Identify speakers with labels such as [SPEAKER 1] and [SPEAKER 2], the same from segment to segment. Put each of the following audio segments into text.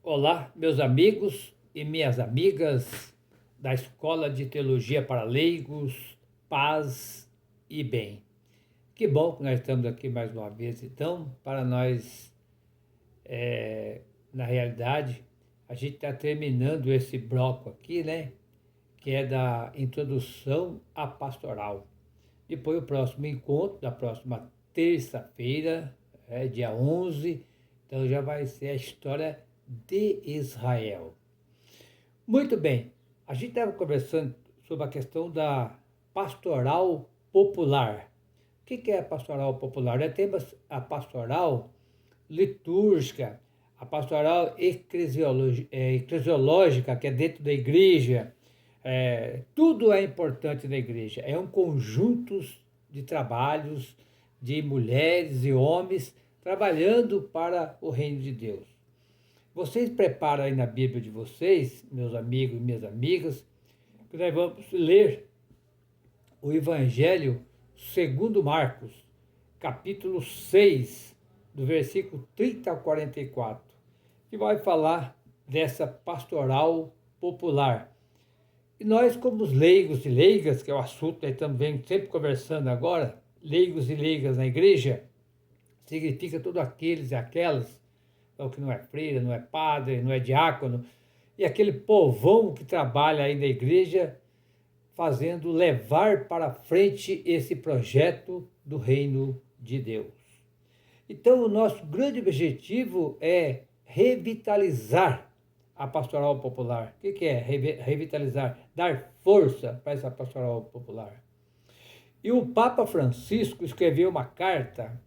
[SPEAKER 1] Olá, meus amigos e minhas amigas da Escola de Teologia para Leigos, Paz e Bem. Que bom que nós estamos aqui mais uma vez, então, para nós, na realidade, a gente está terminando esse bloco aqui, né? Que é da introdução à pastoral. Depois, o próximo encontro, da próxima terça-feira, dia 11, então já vai ser a história de Israel. Muito bem, a gente estava conversando sobre a questão da pastoral popular. O que é a pastoral popular? Temos a pastoral litúrgica, a pastoral eclesiológica, que é dentro da igreja. Tudo é importante na igreja. É um conjunto de trabalhos de mulheres e homens trabalhando para o reino de Deus. Vocês preparam aí na Bíblia de vocês, meus amigos e minhas amigas, que nós vamos ler o Evangelho segundo Marcos, capítulo 6, do versículo 30 ao 44, que vai falar dessa pastoral popular. E nós, como os leigos e leigas, que é o assunto que nós estamos sempre conversando agora, leigos e leigas na igreja, significa todos aqueles e aquelas, o que não é freira, não é padre, não é diácono, e aquele povão que trabalha aí na igreja, fazendo levar para frente esse projeto do reino de Deus. Então, o nosso grande objetivo é revitalizar a pastoral popular. O que é revitalizar? Dar força para essa pastoral popular. E o Papa Francisco escreveu uma carta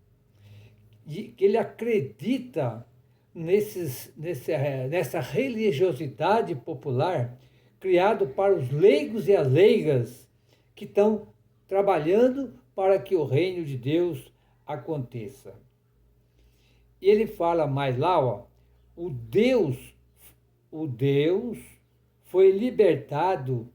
[SPEAKER 1] que ele acredita nessa religiosidade popular criado para os leigos e as leigas que estão trabalhando para que o reino de Deus aconteça. E ele fala mais lá, ó, o Deus foi libertado,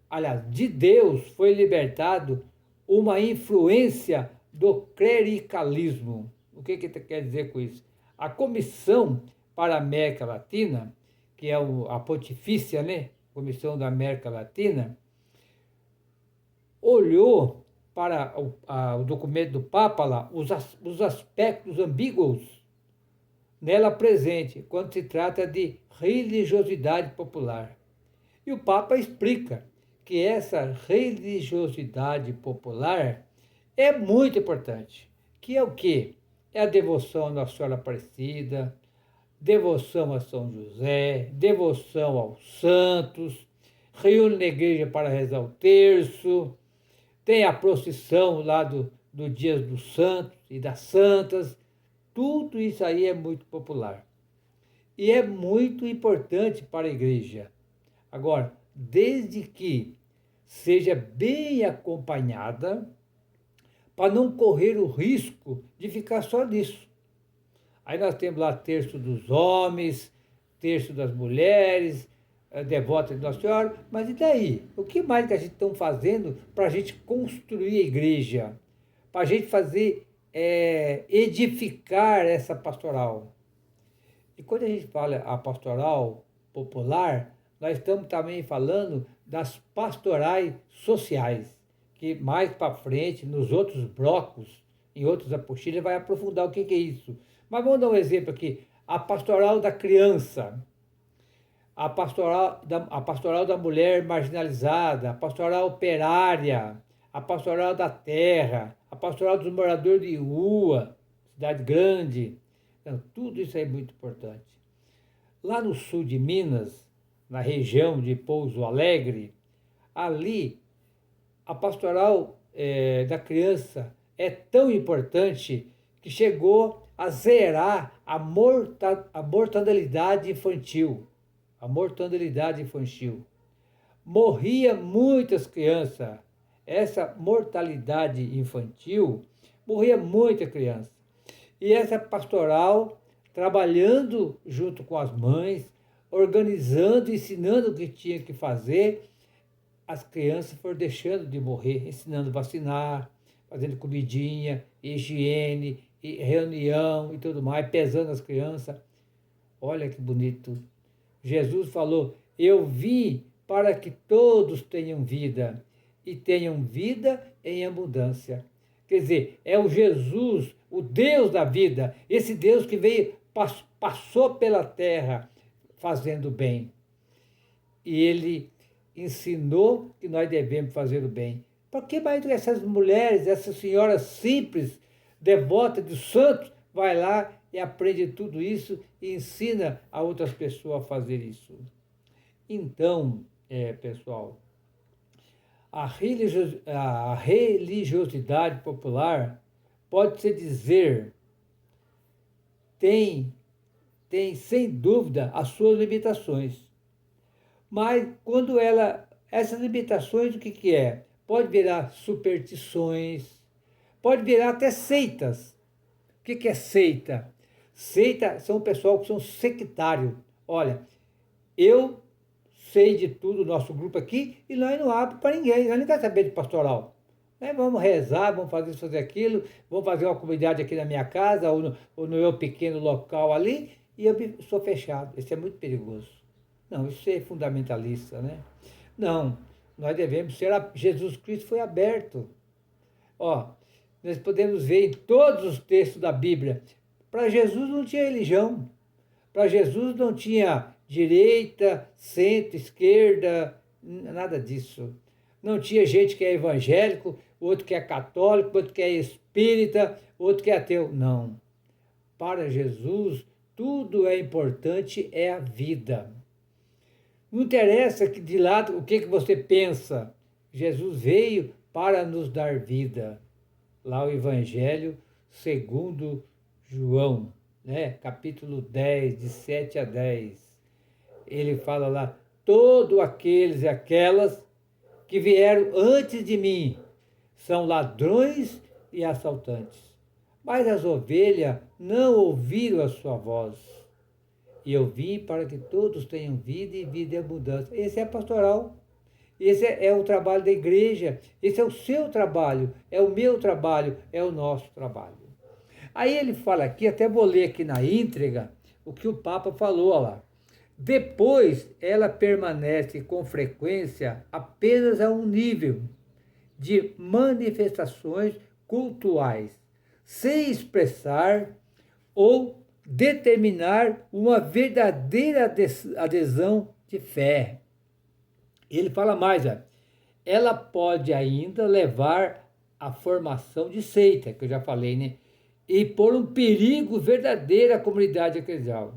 [SPEAKER 1] aliás, de Deus foi libertado uma influência do clericalismo. O que quer dizer com isso? A Comissão para a América Latina, que é a Pontifícia, né? Comissão da América Latina, olhou para o documento do Papa lá, os aspectos ambíguos nela presente, quando se trata de religiosidade popular. E o Papa explica que essa religiosidade popular é muito importante, que é o quê? É a devoção à Nossa Senhora Aparecida, devoção a São José, devoção aos santos, reúne na igreja para rezar o terço, tem a procissão lá do Dia dos Santos e das Santas, tudo isso aí é muito popular. E é muito importante para a igreja. Agora, desde que seja bem acompanhada, para não correr o risco de ficar só nisso. Aí nós temos lá terço dos homens, terço das mulheres, devota de Nossa Senhora, mas e daí? O que mais que a gente está fazendo para a gente construir a igreja? Para a gente fazer, edificar essa pastoral? E quando a gente fala a pastoral popular, nós estamos também falando das pastorais sociais, que mais para frente, nos outros blocos, em outras apostilas, vai aprofundar o que é isso. Mas vamos dar um exemplo aqui. A pastoral da criança, a pastoral da mulher marginalizada, a pastoral operária, a pastoral da terra, a pastoral dos moradores de rua, cidade grande. Então, tudo isso é muito importante. Lá no sul de Minas, na região de Pouso Alegre, ali a pastoral da criança é tão importante que chegou a zerar a mortalidade infantil. A mortalidade infantil. Morria muitas crianças. Essa mortalidade infantil, morria muita criança. E essa pastoral, trabalhando junto com as mães, organizando, ensinando o que tinha que fazer, as crianças foram deixando de morrer, ensinando a vacinar, fazendo comidinha, higiene, reunião e tudo mais, pesando as crianças. Olha que bonito. Jesus falou: eu vim para que todos tenham vida e tenham vida em abundância. Quer dizer, é o Jesus, o Deus da vida, esse Deus que veio, passou pela terra fazendo bem. E ele ensinou que nós devemos fazer o bem. Por que mais essas mulheres, essas senhoras simples, devotas de santos, vai lá e aprende tudo isso e ensina a outras pessoas a fazer isso? Então, pessoal, a religiosidade popular, pode-se dizer, tem sem dúvida as suas limitações. Mas quando essas limitações, o que é? Pode virar superstições, pode virar até seitas. O que é seita? Seita são o pessoal que são sectários. Olha, eu sei de tudo, nosso grupo aqui, e nós não abrimos para ninguém, nós não queremos saber de pastoral. Nós vamos rezar, vamos fazer isso, fazer aquilo, vamos fazer uma comunidade aqui na minha casa, ou no meu pequeno local ali, e eu sou fechado. Isso é muito perigoso. Não, isso é fundamentalista, né? Não, nós devemos ser... Jesus Cristo foi aberto. Ó, nós podemos ver em todos os textos da Bíblia, para Jesus não tinha religião, para Jesus não tinha direita, centro, esquerda, nada disso. Não tinha gente que é evangélico, outro que é católico, outro que é espírita, outro que é ateu. Não. Para Jesus, tudo é importante, é a vida. Não interessa que de lado o que você pensa. Jesus veio para nos dar vida. Lá o Evangelho segundo João, né? Capítulo 10, de 7 a 10. Ele fala lá: todos aqueles e aquelas que vieram antes de mim são ladrões e assaltantes. Mas as ovelhas não ouviram a sua voz. E eu vim para que todos tenham vida e vida em abundância. Esse é pastoral. Esse é o trabalho da igreja. Esse é o seu trabalho, é o meu trabalho, é o nosso trabalho. Aí ele fala aqui, até vou ler aqui na íntegra, o que o Papa falou lá. Depois, ela permanece com frequência apenas a um nível de manifestações cultuais, sem expressar ou determinar uma verdadeira adesão de fé. Ele fala mais, ela pode ainda levar à formação de seita, que eu já falei, né? E pôr um perigo verdadeiro à comunidade eclesial.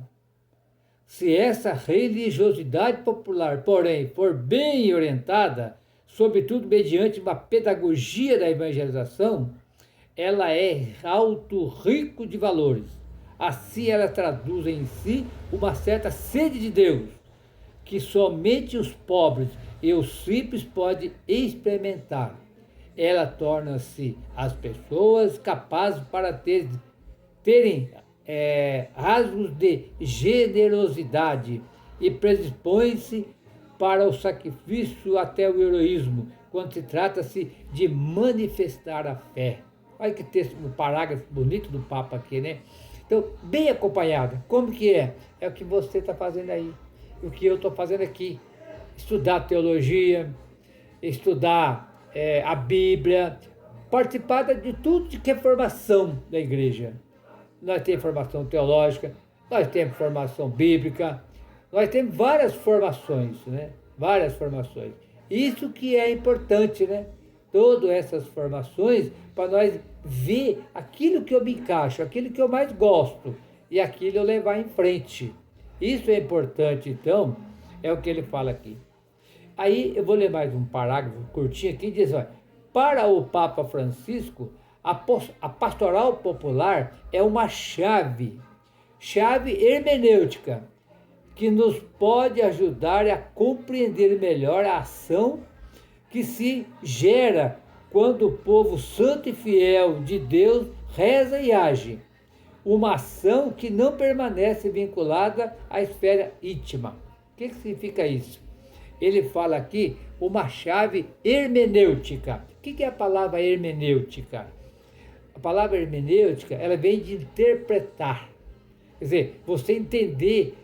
[SPEAKER 1] Se essa religiosidade popular, porém, for bem orientada, sobretudo mediante uma pedagogia da evangelização, ela é alto rico de valores. Assim ela traduz em si uma certa sede de Deus, que somente os pobres e os simples podem experimentar. Ela torna-se as pessoas capazes para terem rasgos de generosidade e predispõe-se para o sacrifício até o heroísmo, quando se trata-se de manifestar a fé. Olha que texto, um parágrafo bonito do Papa aqui, né? Então, bem acompanhado. Como que é? É o que você está fazendo aí, o que eu estou fazendo aqui. Estudar teologia, estudar a Bíblia, participar de tudo que é formação da igreja. Nós temos formação teológica, nós temos formação bíblica, nós temos várias formações, né? Várias formações. Isso que é importante, né? Todas essas formações para nós ver aquilo que eu me encaixo, aquilo que eu mais gosto e aquilo eu levar em frente. Isso é importante, então, é o que ele fala aqui. Aí eu vou ler mais um parágrafo curtinho aqui, diz, olha, para o Papa Francisco, a pastoral popular é uma chave hermenêutica, que nos pode ajudar a compreender melhor a ação que se gera quando o povo santo e fiel de Deus reza e age. Uma ação que não permanece vinculada à esfera íntima. O que significa isso? Ele fala aqui uma chave hermenêutica. O que é a palavra hermenêutica? A palavra hermenêutica, ela vem de interpretar. Quer dizer, você entender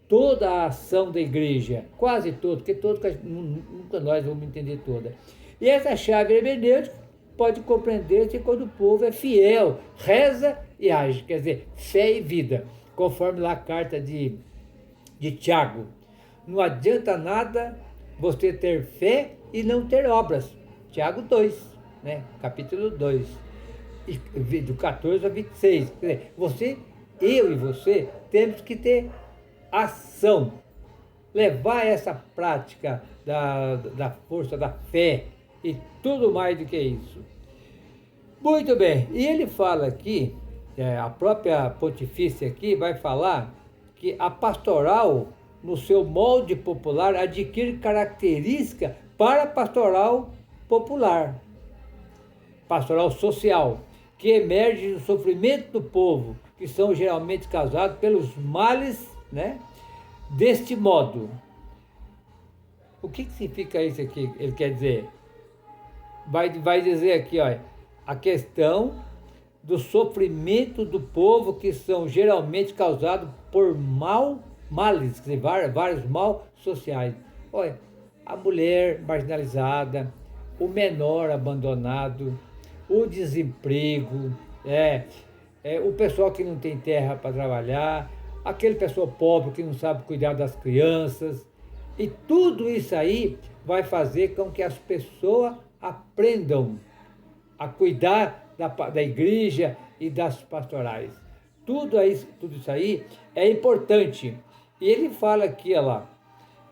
[SPEAKER 1] toda a ação da igreja, quase toda, porque nunca nós vamos entender toda. E essa chave hermenêutica pode compreender-se quando o povo é fiel, reza e age, quer dizer, fé e vida, conforme lá a carta de Tiago. Não adianta nada você ter fé e não ter obras. Tiago 2, né? Capítulo 2, do 14 a 26. Quer dizer, eu e você, temos que ter ação, levar essa prática da força da fé e tudo mais do que isso. Muito bem, e ele fala aqui, a própria pontifícia aqui vai falar que a pastoral, no seu molde popular, adquire característica para pastoral popular, pastoral social, que emerge do sofrimento do povo, que são geralmente causados pelos males, né, deste modo. O que significa isso aqui? Ele quer dizer, vai dizer aqui, ó, a questão do sofrimento do povo, que são geralmente causados por males, quer dizer, vários mal sociais. Olha, a mulher marginalizada, o menor abandonado, o desemprego, o pessoal que não tem terra para trabalhar, aquele pessoal pobre que não sabe cuidar das crianças. E tudo isso aí vai fazer com que as pessoas aprendam a cuidar da igreja e das pastorais. Tudo isso aí é importante. E ele fala aqui, olha lá,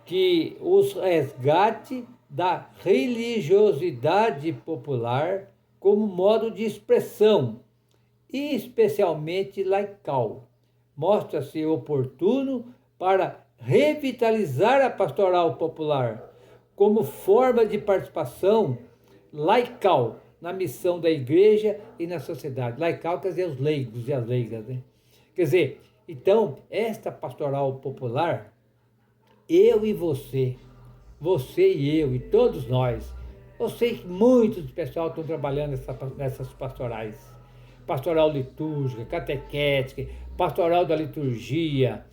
[SPEAKER 1] que os resgate da religiosidade popular como modo de expressão, e especialmente laical, mostra-se oportuno para revitalizar a pastoral popular como forma de participação laical na missão da igreja e na sociedade. Laical quer dizer os leigos e as leigas, né? Quer dizer, então, esta pastoral popular, eu e você e eu e todos nós, eu sei que muitos pessoal estão trabalhando nessas pastorais. Pastoral litúrgica, catequética, pastoral da liturgia,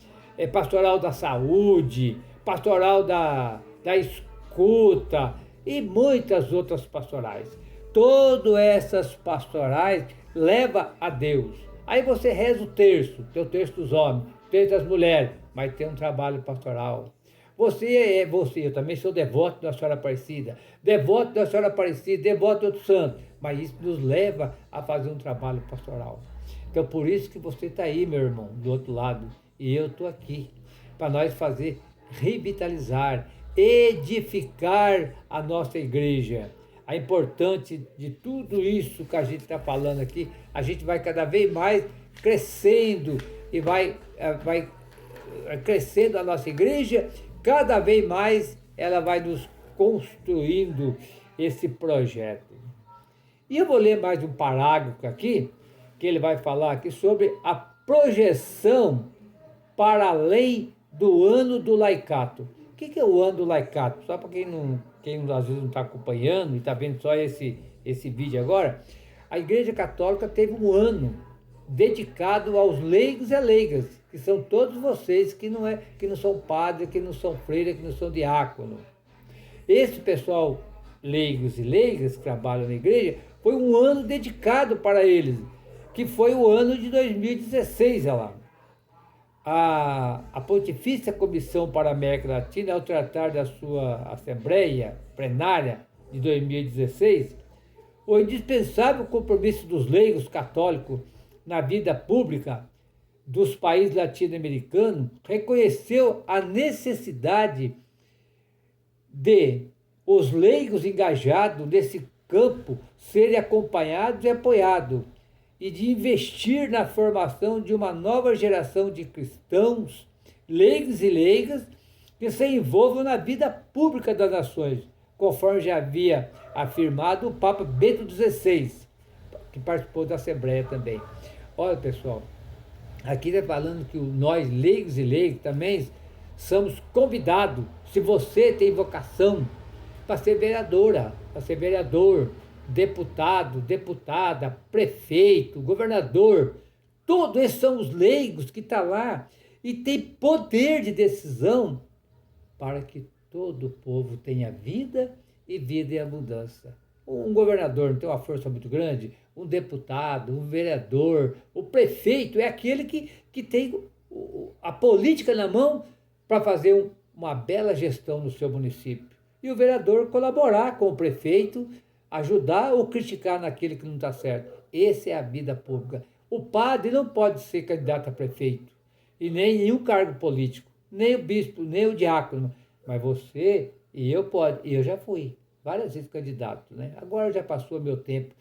[SPEAKER 1] pastoral da saúde, pastoral da escuta e muitas outras pastorais. Todas essas pastorais levam a Deus. Aí você reza o terço, tem o terço dos homens, o terço das mulheres, mas tem um trabalho pastoral. Eu também sou devoto da Senhora Aparecida, devoto de outro santo, mas isso nos leva a fazer um trabalho pastoral. Então, por isso que você está aí, meu irmão, do outro lado, e eu estou aqui, para nós revitalizar, edificar a nossa igreja. A importante de tudo isso que a gente está falando aqui, a gente vai cada vez mais crescendo e vai crescendo a nossa igreja, cada vez mais ela vai nos construindo esse projeto. E eu vou ler mais um parágrafo aqui, que ele vai falar aqui sobre a projeção para além do ano do laicato. O que é o ano do laicato? Só para quem às vezes não está acompanhando e está vendo só esse vídeo agora, a Igreja Católica teve um ano dedicado aos leigos e leigas, que são todos vocês que não são padres, que não são freiras, que não são diáconos. Esse pessoal, leigos e leigas que trabalham na igreja, foi um ano dedicado para eles, que foi o ano de 2016, olha lá. A Pontifícia Comissão para a América Latina, ao tratar da sua Assembleia Plenária de 2016, o indispensável compromisso dos leigos católicos na vida pública dos países latino-americanos, reconheceu a necessidade de os leigos engajados nesse campo serem acompanhados e apoiados, e de investir na formação de uma nova geração de cristãos, leigos e leigas, que se envolvam na vida pública das nações, conforme já havia afirmado o Papa Bento XVI, que participou da Assembleia também. Olha, pessoal, aqui está falando que nós, leigos e leigos, também somos convidados, se você tem vocação, para ser vereadora, para ser vereador, deputado, deputada, prefeito, governador, Todos esses são os leigos que estão lá e tem poder de decisão para que todo o povo tenha vida e vida em abundância. Um governador não tem uma força muito grande? Um deputado, um vereador, o prefeito é aquele que tem a política na mão para fazer uma bela gestão no seu município. E o vereador colaborar com o prefeito, ajudar ou criticar naquele que não está certo. Essa é a vida pública. O padre não pode ser candidato a prefeito, e nem nenhum cargo político, nem o bispo, nem o diácono. Mas você e eu pode, e eu já fui várias vezes candidato, né? Agora já passou meu tempo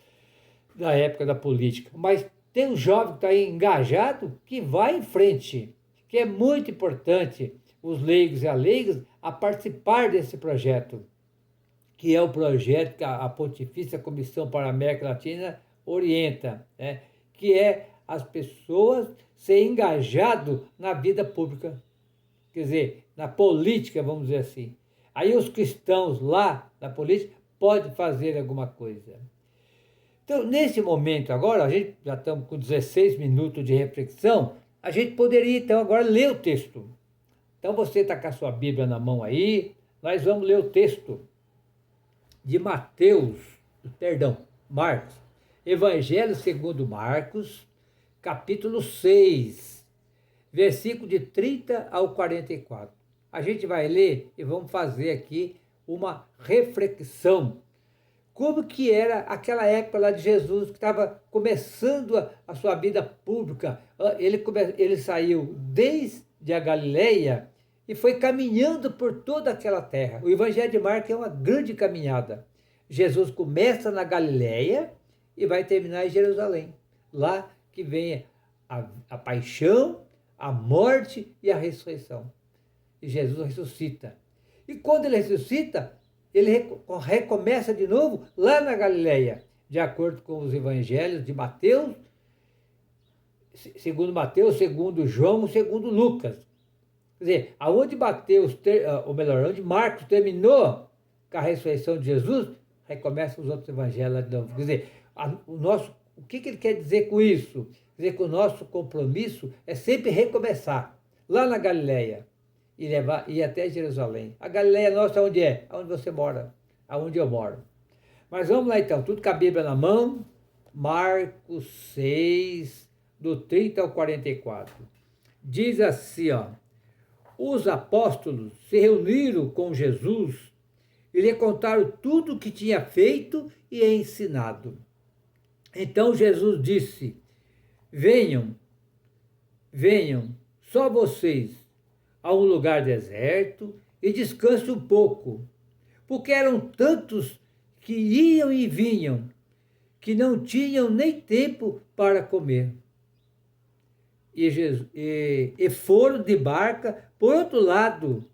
[SPEAKER 1] da época da política. Mas tem um jovem que está aí engajado que vai em frente, que é muito importante os leigos e as leigas a participar desse projeto, que é o projeto que a Pontifícia Comissão para a América Latina orienta, né? Que é as pessoas serem engajadas na vida pública, quer dizer, na política, vamos dizer assim. Aí os cristãos lá na política podem fazer alguma coisa. Então, nesse momento agora, a gente já estamos com 16 minutos de reflexão, a gente poderia então agora ler o texto. Então você está com a sua Bíblia na mão aí, nós vamos ler o texto de Marcos, Evangelho segundo Marcos, capítulo 6, versículo de 30 ao 44. A gente vai ler e vamos fazer aqui uma reflexão. Como que era aquela época lá de Jesus, que estava começando a sua vida pública. Ele saiu desde a Galileia e foi caminhando por toda aquela terra. O Evangelho de Marcos é uma grande caminhada. Jesus começa na Galileia e vai terminar em Jerusalém. Lá que vem a paixão, a morte e a ressurreição. E Jesus ressuscita. E quando ele ressuscita, ele recomeça de novo lá na Galileia, de acordo com os evangelhos de Mateus, segundo Mateus, segundo João, segundo Lucas. Quer dizer, onde onde Marcos terminou com a ressurreição de Jesus, recomeçam os outros evangelhos de novo. Quer dizer, o que ele quer dizer com isso? Quer dizer que o nosso compromisso é sempre recomeçar, lá na Galileia, e ir até Jerusalém. A Galileia nossa onde é? Onde você mora, aonde eu moro. Mas vamos lá então, tudo com a Bíblia na mão, Marcos 6, do 30 ao 44. Diz assim, ó: os apóstolos se reuniram com Jesus e lhe contaram tudo o que tinha feito e ensinado. Então Jesus disse: venham, só vocês, a um lugar deserto e descanse um pouco, porque eram tantos que iam e vinham, que não tinham nem tempo para comer. E foram de barca por outro lado,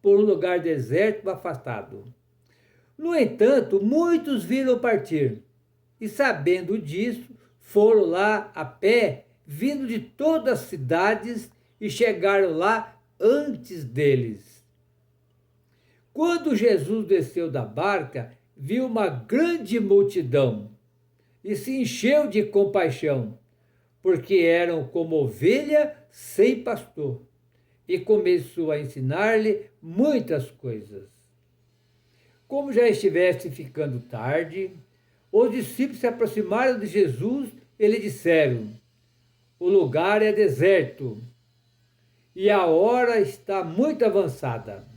[SPEAKER 1] por um lugar deserto afastado. No entanto, muitos viram partir, e sabendo disso, foram lá a pé, vindo de todas as cidades, e chegaram lá antes deles. Quando Jesus desceu da barca, viu uma grande multidão e se encheu de compaixão, porque eram como ovelha sem pastor, e começou a ensinar-lhe muitas coisas. Como já estivesse ficando tarde, os discípulos se aproximaram de Jesus e lhe disseram: o lugar é deserto e a hora está muito avançada.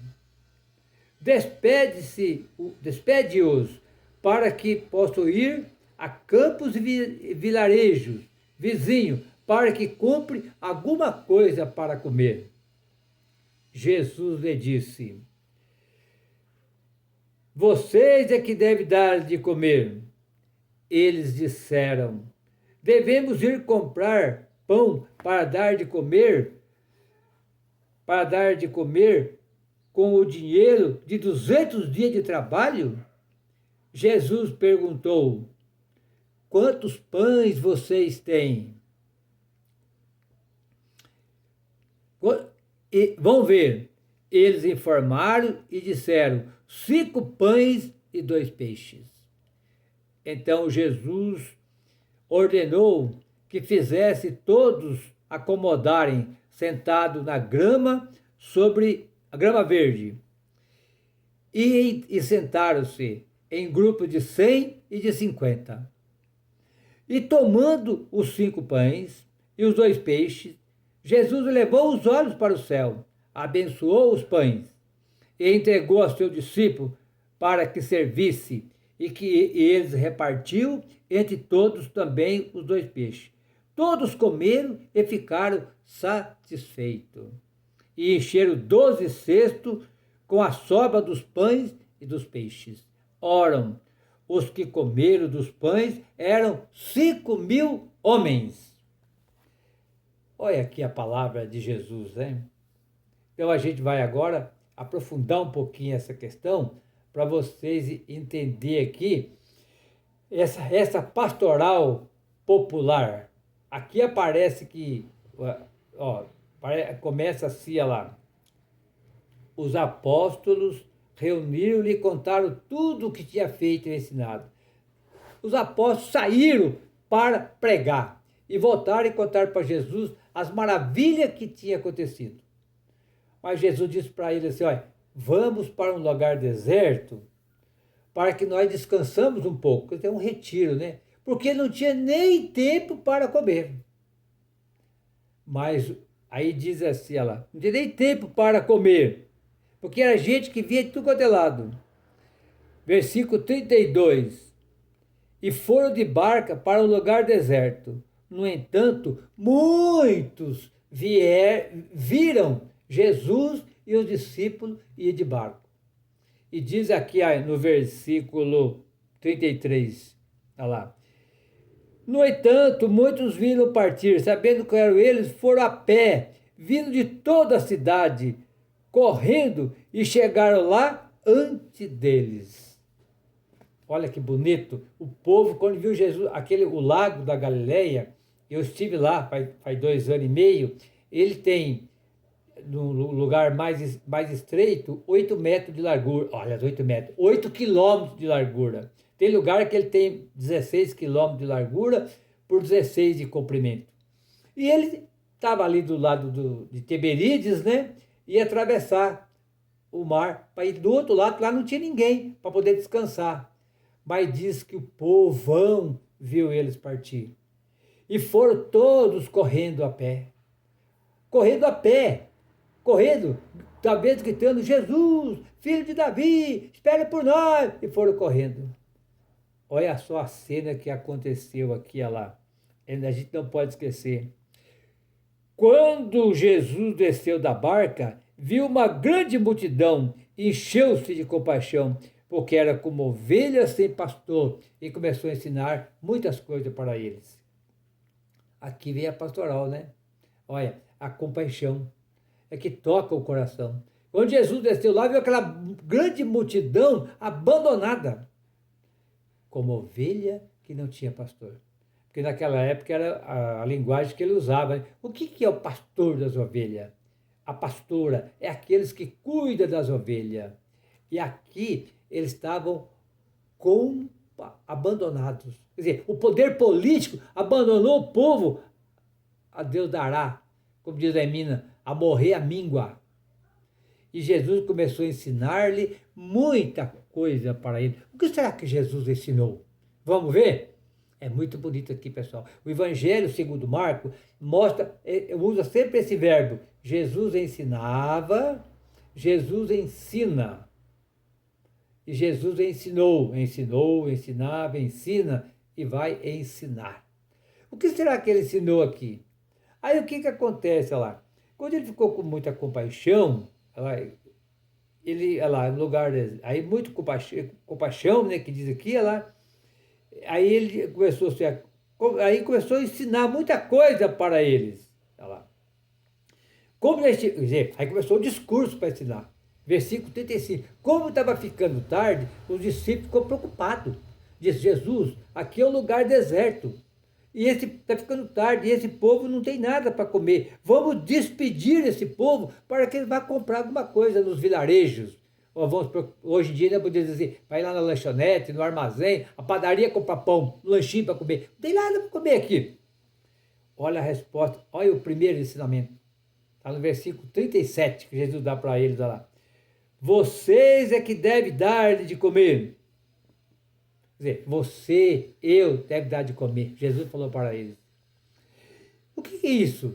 [SPEAKER 1] Despede-os para que possam ir a campos e vilarejos vizinhos, para que compre alguma coisa para comer. Jesus lhe disse: vocês é que devem dar de comer. Eles disseram: devemos ir comprar pão para dar de comer com o dinheiro de 200 dias de trabalho? Jesus perguntou: quantos pães vocês têm? Vão ver. Eles informaram e disseram: 5 pães e 2 peixes. Então Jesus ordenou que fizesse todos acomodarem sentado na grama, sobre a grama verde. E sentaram-se em grupos de 100 e de 50. E tomando os 5 pães e os 2 peixes, Jesus levou os olhos para o céu, abençoou os pães e entregou a seu discípulo para que servisse, e eles repartiu entre todos também os 2 peixes. Todos comeram e ficaram satisfeitos. E encheram 12 cestos com a sobra dos pães e dos peixes. Ora, os que comeram dos pães eram 5.000 homens. Olha aqui a palavra de Jesus, hein? Então a gente vai agora aprofundar um pouquinho essa questão para vocês entenderem aqui essa pastoral popular. Aqui aparece que, começa assim, olha lá. Os apóstolos reuniram-lhe e contaram tudo o que tinha feito e ensinado. Os apóstolos saíram para pregar e voltaram e contaram para Jesus as maravilhas que tinha acontecido. Mas Jesus disse para eles assim, olha, vamos para um lugar deserto para que nós descansamos um pouco. É um retiro, né? Porque não tinha nem tempo para comer. Mas aí diz assim, ela, não tinha nem tempo para comer, porque era gente que vinha de tudo quanto é lado. Versículo 32. E foram de barca para um lugar deserto. No entanto, muitos viram Jesus e os discípulos ir de barco. E diz aqui no versículo 33, olha lá. No entanto, muitos viram partir, sabendo que eram eles, foram a pé, vindo de toda a cidade, correndo, e chegaram lá antes deles. Olha que bonito. O povo, quando viu Jesus, o lago da Galileia, eu estive lá faz 2 anos e meio, ele tem, no lugar mais estreito, 8 metros de largura. Olha, 8 metros, 8 quilômetros de largura. Tem lugar que ele tem 16 quilômetros de largura por 16 de comprimento. E ele estava ali do lado de Tiberíades, né? Ia atravessar o mar para ir do outro lado, lá não tinha ninguém para poder descansar. Mas diz que o povão viu eles partir. E foram todos correndo a pé. Correndo a pé. Correndo, talvez gritando, Jesus, filho de Davi, espere por nós. E foram correndo. Olha só a cena que aconteceu aqui, olha lá. A gente não pode esquecer. Quando Jesus desceu da barca, viu uma grande multidão, encheu-se de compaixão, porque era como ovelhas sem pastor, e começou a ensinar muitas coisas para eles. Aqui vem a pastoral, né? Olha, a compaixão é que toca o coração. Quando Jesus desceu lá, viu aquela grande multidão abandonada, como ovelha que não tinha pastor. Porque naquela época era a linguagem que ele usava. Né? O que é o pastor das ovelhas? A pastora é aqueles que cuidam das ovelhas. E aqui eles estavam abandonados. Quer dizer, o poder político abandonou o povo. A Deus dará, como diz a Emina, a morrer a míngua. E Jesus começou a ensinar-lhe muita coisa para ele. O que será que Jesus ensinou? Vamos ver? É muito bonito aqui, pessoal. O Evangelho segundo Marcos usa sempre esse verbo. Jesus ensinava, Jesus ensina. E Jesus ensinou, ensinava, ensina e vai ensinar. O que será que ele ensinou aqui? Aí o que acontece lá? Quando ele ficou com muita compaixão, no lugar aí muito compaixão, né, que diz aqui, aí ele começou a ensinar muita coisa para eles. Aí começou o discurso para ensinar. Versículo 35. Como estava ficando tarde, os discípulos ficou preocupados. Disse, Jesus, aqui é um lugar deserto. E está ficando tarde, e esse povo não tem nada para comer. Vamos despedir esse povo para que ele vá comprar alguma coisa nos vilarejos, Ou hoje em dia, eu podia dizer assim, vai lá na lanchonete, no armazém, a padaria comprar pão, um lanchinho para comer. Não tem nada para comer aqui. Olha a resposta, olha o primeiro ensinamento. Está no versículo 37 que Jesus dá para eles, olha lá. Vocês é que devem dar-lhe de comer. Quer dizer, você, eu, deve dar de comer. Jesus falou para eles. O que é isso?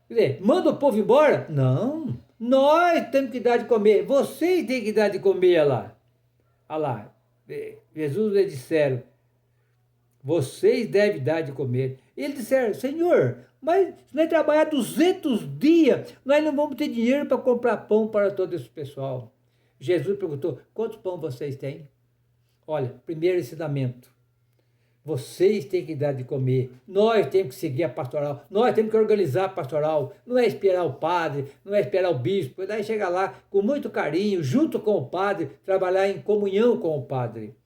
[SPEAKER 1] Quer dizer, manda o povo embora? Não, nós temos que dar de comer. Vocês têm que dar de comer, olha lá. Olha lá, Jesus lhe disseram, vocês devem dar de comer. Eles disseram, Senhor, mas se nós trabalhar 200 dias, nós não vamos ter dinheiro para comprar pão para todo esse pessoal. Jesus perguntou, quantos pão vocês têm? Olha, primeiro ensinamento. Vocês têm que dar de comer. Nós temos que seguir a pastoral. Nós temos que organizar a pastoral. Não é esperar o padre, não é esperar o bispo. Daí chegar lá com muito carinho, junto com o padre, trabalhar em comunhão com o padre.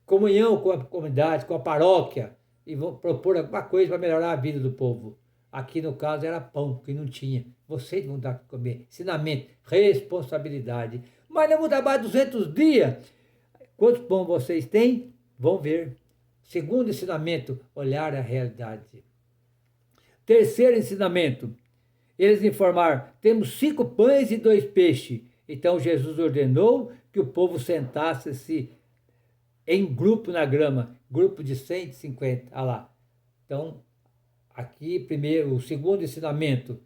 [SPEAKER 1] Comunhão com a comunidade, com a paróquia. E vão propor alguma coisa para melhorar a vida do povo. Aqui no caso era pão, que não tinha. Vocês vão dar de comer. Ensinamento, responsabilidade. Mas não vou trabalhar 200 dias. Quantos pão vocês têm? Vão ver. Segundo ensinamento, olhar a realidade. Terceiro ensinamento, eles informaram, temos 5 pães e 2 peixes. Então Jesus ordenou que o povo sentasse-se em grupo na grama, grupo de 150, olha lá. Então, aqui primeiro, o segundo ensinamento,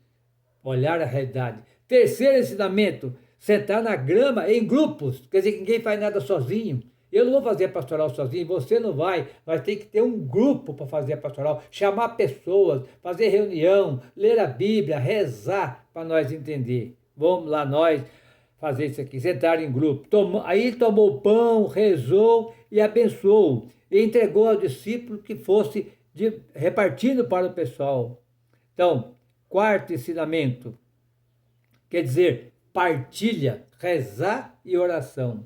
[SPEAKER 1] olhar a realidade. Terceiro ensinamento, sentar na grama em grupos, quer dizer que ninguém faz nada sozinho. Eu não vou fazer a pastoral sozinho, você não vai. Nós temos que ter um grupo para fazer a pastoral, chamar pessoas, fazer reunião, ler a Bíblia, rezar para nós entender. Vamos lá nós fazer isso aqui, sentar em grupo. Aí tomou o pão, rezou e abençoou. E entregou ao discípulo que fosse repartindo para o pessoal. Então, quarto ensinamento, quer dizer, partilha, rezar e oração.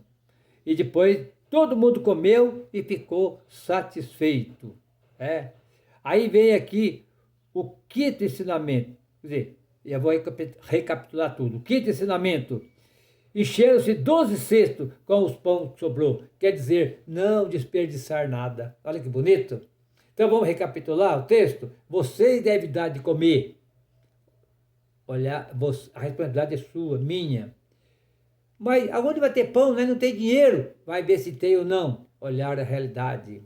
[SPEAKER 1] E depois todo mundo comeu e ficou satisfeito. Aí vem aqui o quinto ensinamento. Quer dizer, eu vou recapitular tudo. O quinto ensinamento. Encheram-se 12 cestos com os pães que sobrou. Quer dizer, não desperdiçar nada. Olha que bonito. Então vamos recapitular o texto? Vocês devem dar de comer. Olha, a responsabilidade é sua, minha. Mas aonde vai ter pão, né? Não tem dinheiro. Vai ver se tem ou não. Olhar a realidade.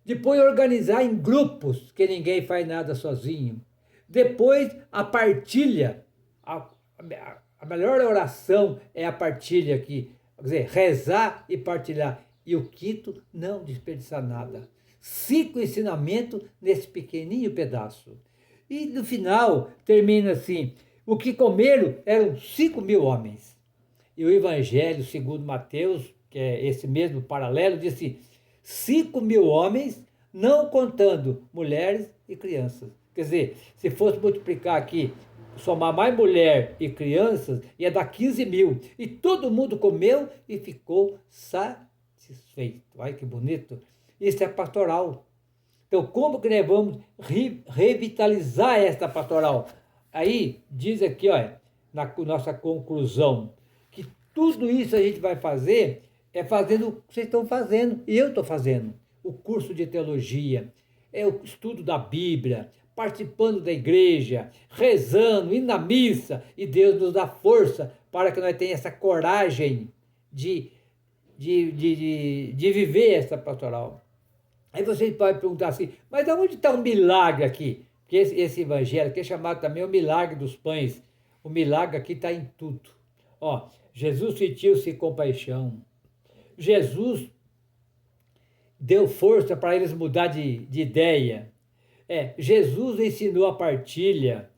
[SPEAKER 1] Depois organizar em grupos, que ninguém faz nada sozinho. Depois a partilha. A melhor oração é a partilha aqui. Quer dizer, rezar e partilhar. E o quinto, não desperdiçar nada. 5 ensinamentos nesse pequenininho pedaço. E no final termina assim, o que comeram eram 5.000 homens. E o Evangelho segundo Mateus, que é esse mesmo paralelo, disse 5.000 homens, não contando mulheres e crianças. Quer dizer, se fosse multiplicar aqui, somar mais mulher e crianças, ia dar 15.000. E todo mundo comeu e ficou satisfeito. Olha que bonito. Isso é pastoral. Então, como que nós vamos revitalizar esta pastoral? Aí, diz aqui, olha, na nossa conclusão, que tudo isso a gente vai fazer, é fazendo o que vocês estão fazendo, e eu estou fazendo. O curso de teologia, é o estudo da Bíblia, participando da igreja, rezando, indo na missa, e Deus nos dá força para que nós tenhamos essa coragem de viver essa pastoral. Aí vocês podem perguntar assim, mas aonde está o milagre aqui? Porque esse evangelho, que é chamado também o milagre dos pães, o milagre aqui está em tudo. Ó, Jesus sentiu-se compaixão. Jesus deu força para eles mudar de ideia. Jesus ensinou a partilha.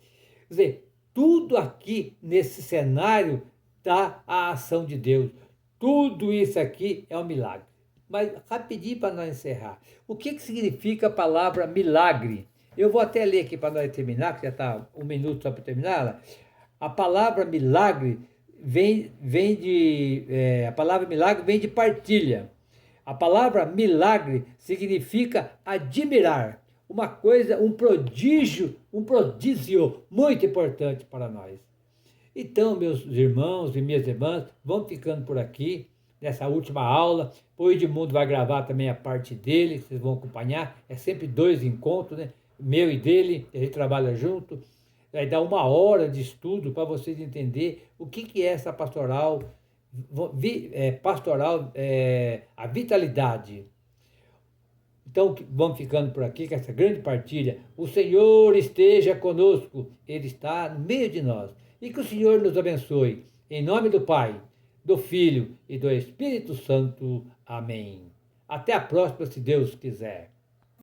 [SPEAKER 1] Quer dizer, tudo aqui nesse cenário está a ação de Deus. Tudo isso aqui é um milagre. Mas rapidinho para nós encerrar. O que significa a palavra milagre? Eu vou até ler aqui para nós terminar, que já está 1 minuto só para terminar. A palavra milagre a palavra milagre vem de partilha. A palavra milagre significa admirar. Uma coisa, um prodígio muito importante para nós. Então, meus irmãos e minhas irmãs, vão ficando por aqui nessa última aula. O Edmundo vai gravar também a parte dele, vocês vão acompanhar. É sempre 2 encontros, né? Meu e dele, a gente trabalha junto. Vai dar 1 hora de estudo para vocês entenderem o que é essa pastoral, a vitalidade. Então, vamos ficando por aqui com essa grande partilha. O Senhor esteja conosco, Ele está no meio de nós. E que o Senhor nos abençoe. Em nome do Pai, do Filho e do Espírito Santo. Amém. Até a próxima, se Deus quiser.